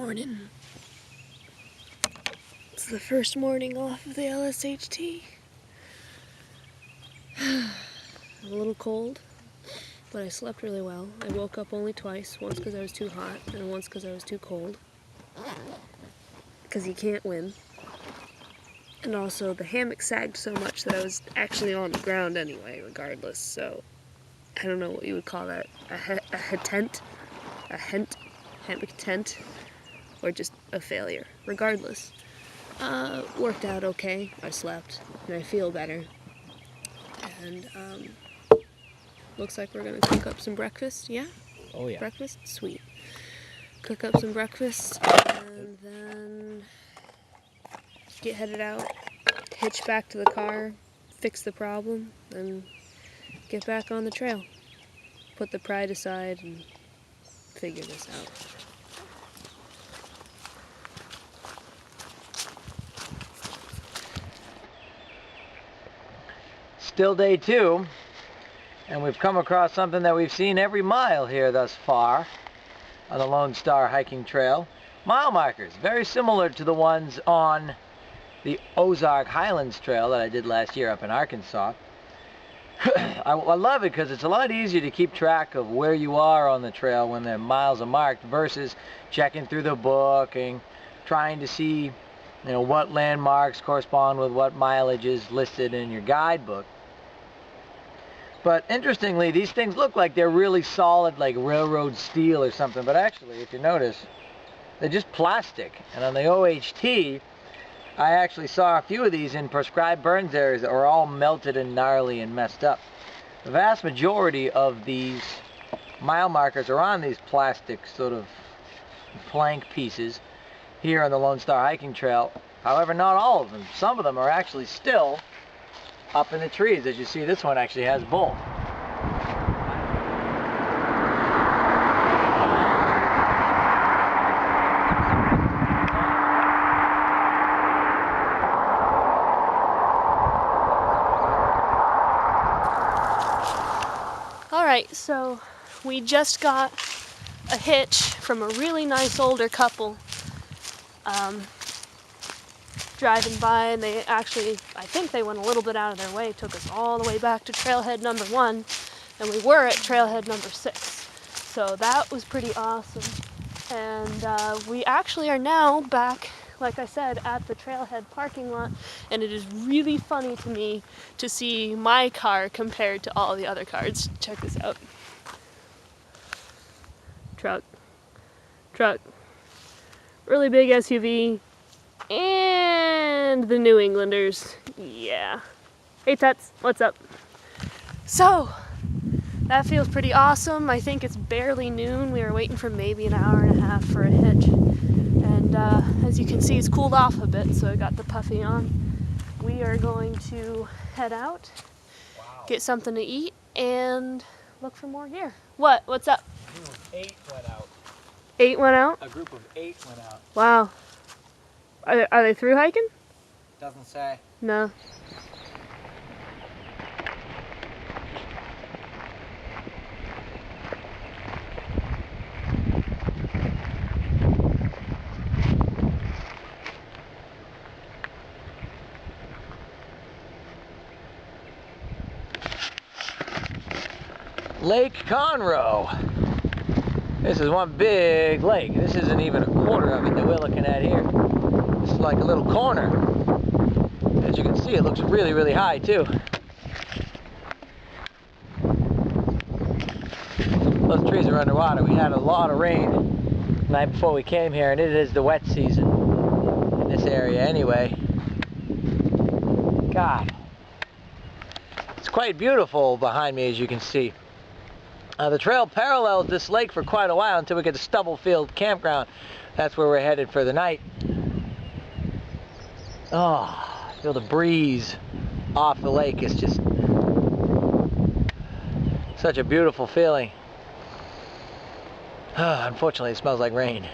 morning. It's the first morning off of the LSHT. A little cold, but I slept really well. I woke up only twice, once because I was too hot and once because I was too cold. Because you can't win. And also the hammock sagged so much that I was actually on the ground anyway, regardless, so I don't know what you would call that, a tent, hammock tent, or just a failure. Regardless, worked out okay. I slept, and I feel better. And looks like we're gonna cook up some breakfast. Yeah? Oh yeah. Breakfast? Sweet. Cook up some breakfast, and then get headed out, hitch back to the car, fix the problem, and get back on the trail. Put the pride aside and figure this out. Still day 2, and we've come across something that we've seen every mile here thus far on the Lone Star hiking trail. Mile markers, very similar to the ones on the Ozark Highlands Trail that I did last year up in Arkansas. I love it because it's a lot easier to keep track of where you are on the trail when the miles are marked versus checking through the book and trying to see, what landmarks correspond with what mileage is listed in your guidebook. But interestingly, these things look like they're really solid, like railroad steel or something, but actually, if you notice, they're just plastic. And on the OHT, I actually saw a few of these in prescribed burns areas that were all melted and gnarly and messed up. The vast majority of these mile markers are on these plastic sort of plank pieces here on the Lone Star Hiking Trail. However, not all of them. Some of them are actually still up in the trees. As you see, this one actually has both. Alright, so we just got a hitch from a really nice older couple driving by, and they actually, I think they went a little bit out of their way, took us all the way back to trailhead number 1, and we were at trailhead number 6. So that was pretty awesome. And we actually are now back, like I said, at the trailhead parking lot, and it is really funny to me to see my car compared to all the other cars. Check this out. Truck. Really big SUV. And the New Englanders. Yeah. Hey Tuts, what's up? So, that feels pretty awesome. I think it's barely noon. We were waiting for maybe an hour and a half for a hitch. And as you can see, it's cooled off a bit, so I got the puffy on. We are going to head out, get something to eat, and look for more gear. What's up? I think it was 8 went out. 8 went out? A group of 8 went out. Wow. Are they through hiking? Doesn't say. No. Lake Conroe. This is one big lake. This isn't even a quarter of it that we're looking at here. It's like a little corner. As you can see, it looks really, really high too. Those trees are underwater. We had a lot of rain the night before we came here, and it is the wet season in this area anyway. God. It's quite beautiful behind me, as you can see. The trail parallels this lake for quite a while until we get to Stubblefield Campground. That's where we're headed for the night. Oh, feel the breeze off the lake. It's just such a beautiful feeling. Unfortunately, it smells like rain.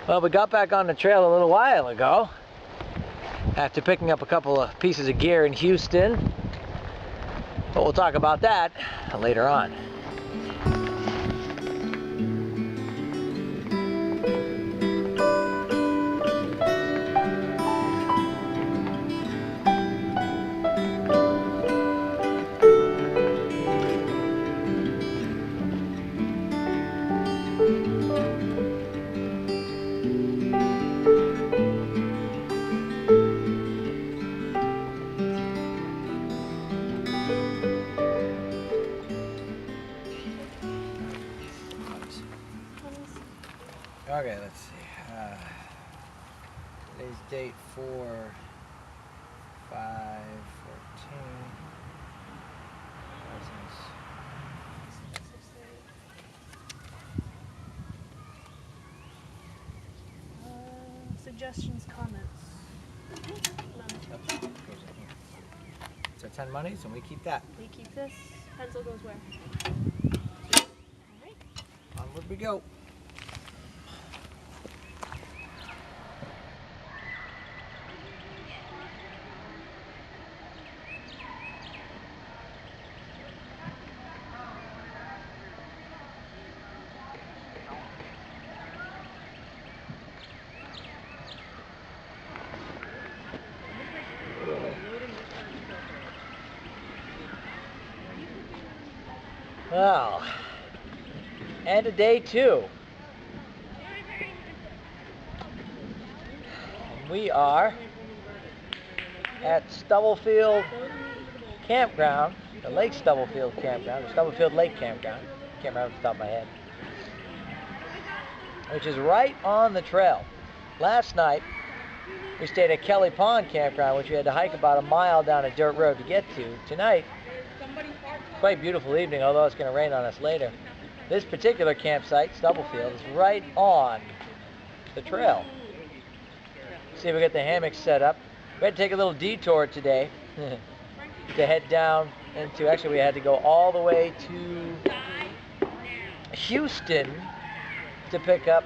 Well, we got back on the trail a little while ago after picking up a couple of pieces of gear in Houston. But we'll talk about that later on. Okay, let's see. Today's date 4/5/14. Suggestions, comments. Goes in here. So 10 monies, and we keep that. We keep this. Pencil goes where? Alright. Onward we go. Well, and a day 2. And we are at Stubblefield Campground, the Lake Stubblefield Campground, or Stubblefield Lake Campground. Can't remember off the top of my head. Which is right on the trail. Last night, we stayed at Kelly Pond Campground, which we had to hike about a mile down a dirt road to get to. Tonight, quite beautiful evening, although it's going to rain on us later. This particular campsite, Stubblefield, is right on the trail. See if we get the hammocks set up. We had to take a little detour today to head down into, actually we had to go all the way to Houston to pick up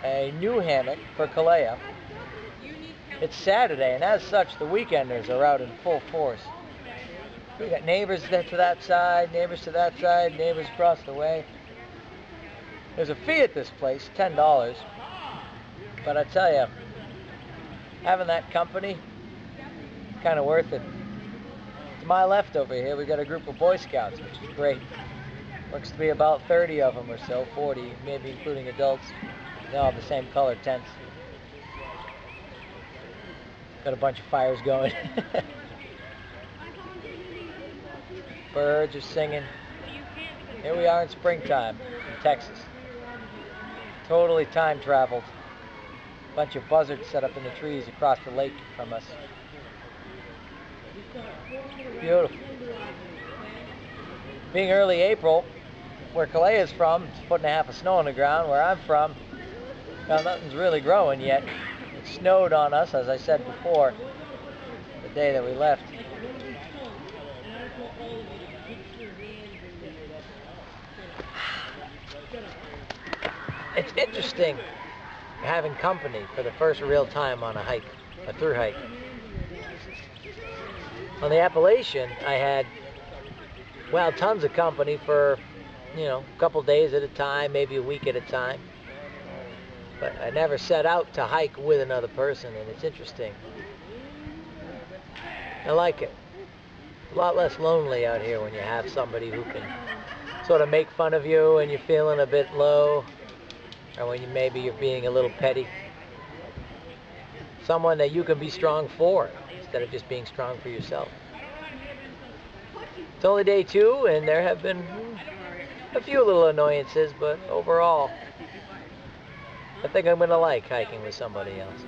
a new hammock for Kalea. It's Saturday, and as such, the weekenders are out in full force. We got neighbors to that side, neighbors to that side, neighbors across the way. There's a fee at this place, $10. But I tell you, having that company, kind of worth it. To my left over here, we got a group of Boy Scouts, which is great. Looks to be about 30 of them or so, 40, maybe including adults. They all have the same color tents. Got a bunch of fires going. Birds are singing. Here we are in springtime in Texas. Totally time traveled. Bunch of buzzards set up in the trees across the lake from us. Beautiful. Being early April, where Kalea is from, it's 1.5 feet of snow on the ground. Where I'm from, well, nothing's really growing yet. It snowed on us, as I said before, the day that we left. It's interesting having company for the first real time on a hike, a through hike. On the Appalachian, I had, well, tons of company for, a couple days at a time, maybe a week at a time. But I never set out to hike with another person, and it's interesting. I like it. A lot less lonely out here when you have somebody who can sort of make fun of you and you're feeling a bit low, or when maybe you're being a little petty. Someone that you can be strong for instead of just being strong for yourself. It's only day 2, and there have been a few little annoyances, but overall, I think I'm going to like hiking with somebody else.